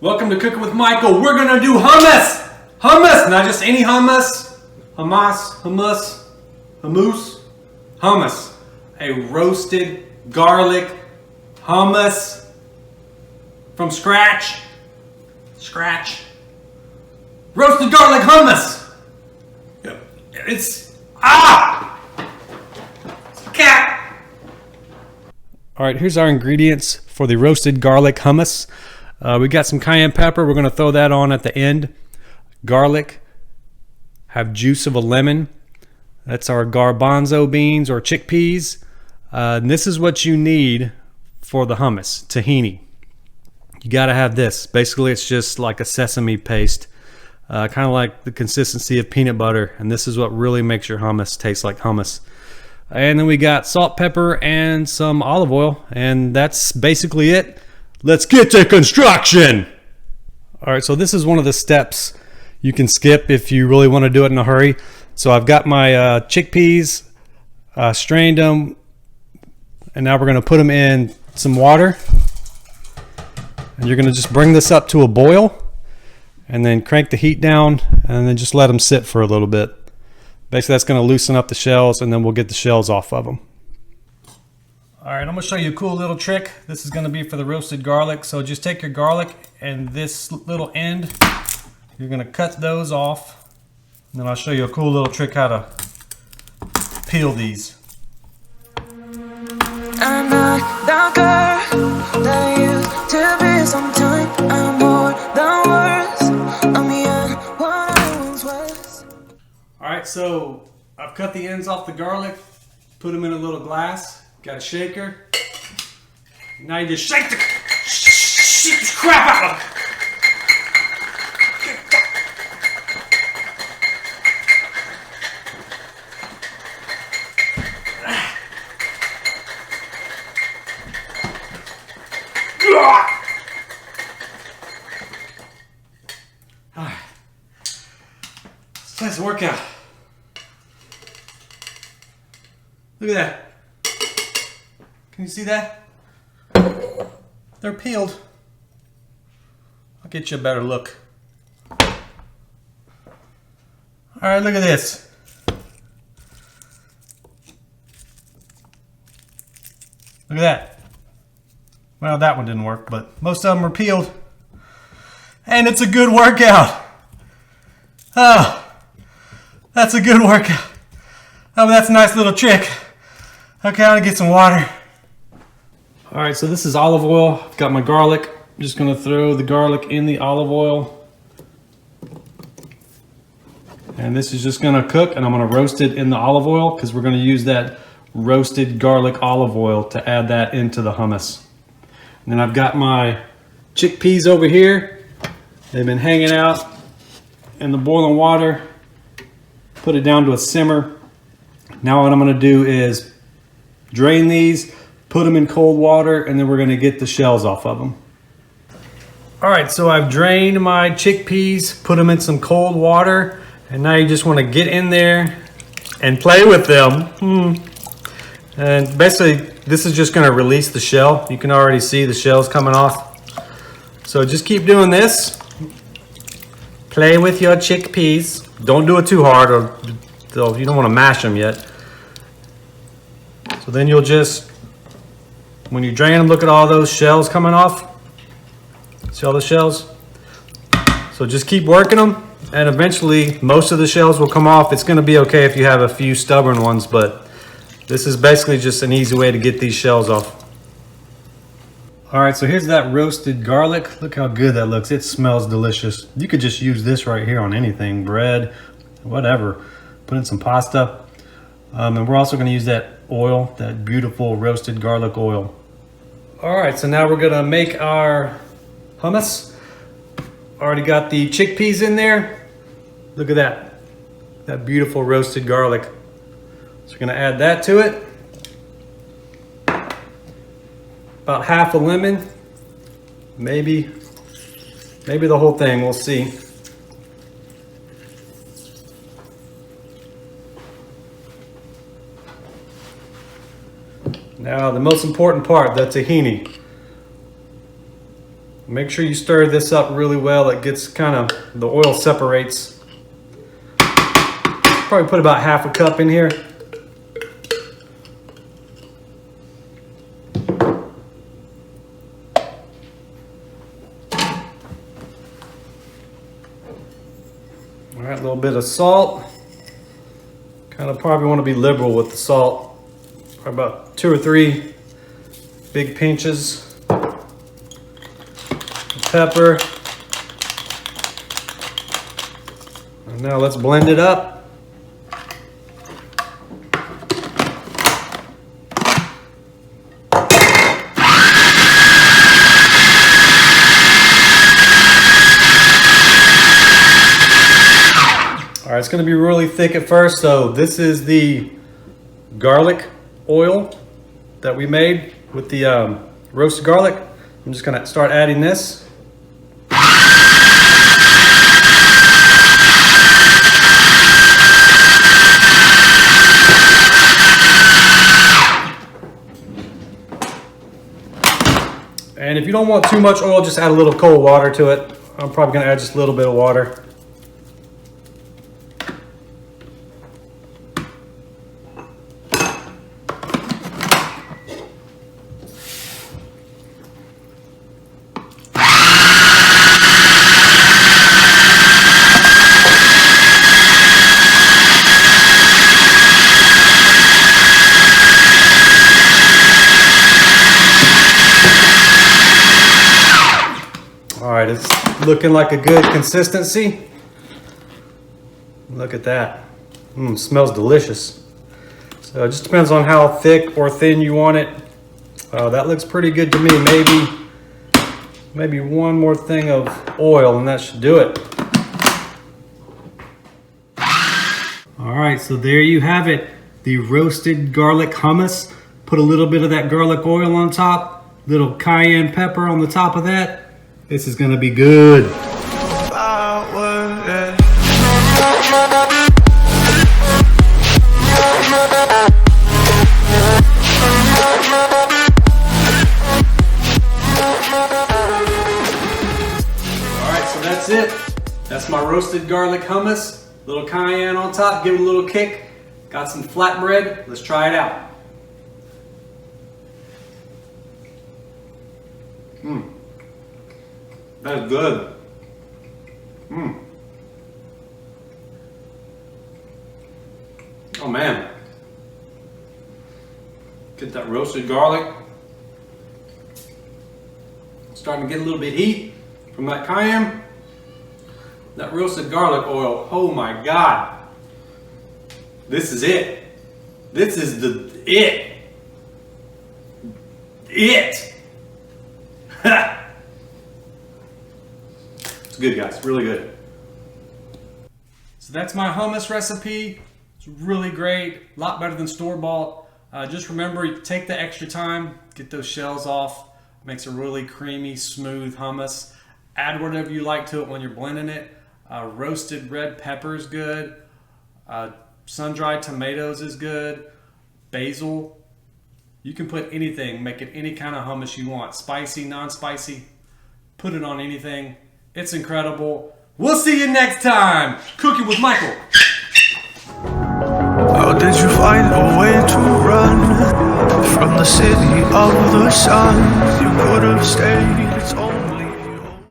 Welcome to Cooking with Michael. We're gonna do hummus! Hummus! Not just any hummus. Hummus. A roasted garlic hummus from scratch. Roasted garlic hummus! It's cat! Alright, here's our ingredients for the roasted garlic hummus. We got some cayenne pepper. We're going to throw that on at the end. Garlic. Have juice of a lemon. That's our garbanzo beans or chickpeas. And this is what you need for the hummus. Tahini. You got to have this. Basically, it's just like a sesame paste. Kind of like the consistency of peanut butter. And this is what really makes your hummus taste like hummus. And then we got salt, pepper, and some olive oil. And that's basically it. Let's get to construction. All right, so this is one of the steps you can skip if you really want to do it in a hurry. So I've got my chickpeas, strained them, and now we're going to put them in some water. And you're going to just bring this up to a boil and then crank the heat down and then just let them sit for a little bit. Basically, that's going to loosen up the shells and then we'll get the shells off of them. All right, I'm gonna show you a cool little trick. This is gonna be for the roasted garlic. So just take your garlic and this little end, you're gonna cut those off. And then I'll show you a cool little trick how to peel these. I'm not the girl that used to be sometime. I'm more than words. I'm beyond what I once was. All right, so I've cut the ends off the garlic, put them in a little glass. Got a shaker. Now you just shake the crap out of it. Alright. It's a nice workout. Look at that. Can you see that? They're peeled. I'll get you a better look. Alright, look at this. Look at that. Well, that one didn't work, but most of them are peeled. And it's a good workout. Oh, that's a good workout. Oh, that's a nice little trick. Okay, I'm gonna get some water. All right, so this is olive oil. I've got my garlic. I'm just gonna throw the garlic in the olive oil. And this is just gonna cook and I'm gonna roast it in the olive oil because we're gonna use that roasted garlic olive oil to add that into the hummus. And then I've got my chickpeas over here. They've been hanging out in the boiling water. Put it down to a simmer. Now what I'm gonna do is drain these, put them in cold water, and then we're gonna get the shells off of them. All right, so I've drained my chickpeas, put them in some cold water, and now you just wanna get in there and play with them. And basically, this is just gonna release the shell. You can already see the shells coming off. So just keep doing this. Play with your chickpeas. Don't do it too hard or you don't wanna mash them yet. So then you'll just, when you drain them, look at all those shells coming off. See all the shells? So just keep working them and eventually most of the shells will come off. It's gonna be okay if you have a few stubborn ones, but this is basically just an easy way to get these shells off. All right, so here's that roasted garlic. Look how good that looks. It smells delicious. You could just use this right here on anything, bread, whatever. Put in some pasta. And we're also gonna use that oil, that beautiful roasted garlic oil. All right, so now we're gonna make our hummus. Already got the chickpeas in there. Look at that beautiful roasted garlic. So we're gonna add that to it. About half a lemon, maybe the whole thing, we'll see. Now the most important part, the tahini. Make sure you stir this up really well. It gets kind of, the oil separates. Probably put about half a cup in here. All right, a little bit of salt. Kind of probably want to be liberal with the salt. Probably about 2 or 3 big pinches. Pepper. And now let's blend it up. All right, it's going to be really thick at first. So this is the garlic oil that we made with the roasted garlic. I'm just going to start adding this. And if you don't want too much oil, just add a little cold water to it. I'm probably going to add just a little bit of water. All right, it's looking like a good consistency. Look at that. Smells delicious. So it just depends on how thick or thin you want it. That looks pretty good to me. Maybe one more thing of oil and that should do it. All right, so there you have it. The roasted garlic hummus. Put a little bit of that garlic oil on top, little cayenne pepper on the top of that. This is gonna be good. All right, so that's it. That's my roasted garlic hummus. Little cayenne on top, give it a little kick. Got some flatbread. Let's try it out. That's good. Oh man. Get that roasted garlic. Starting to get a little bit heat from that cayenne. That roasted garlic oil. Oh my God. This is it. This is it. It's good, guys, really good. So that's my hummus recipe. It's really great, a lot better than store-bought. Just remember, you take the extra time, get those shells off. Makes a really creamy, smooth hummus. Add whatever you like to it when you're blending it. Roasted red pepper is good. Sun-dried tomatoes is good. Basil. You can put anything, make it any kind of hummus you want. Spicy, non-spicy. Put it on anything. It's incredible. We'll see you next time. Cooking with Michael. How did you find a way to run from the city of the sun? You could have stayed.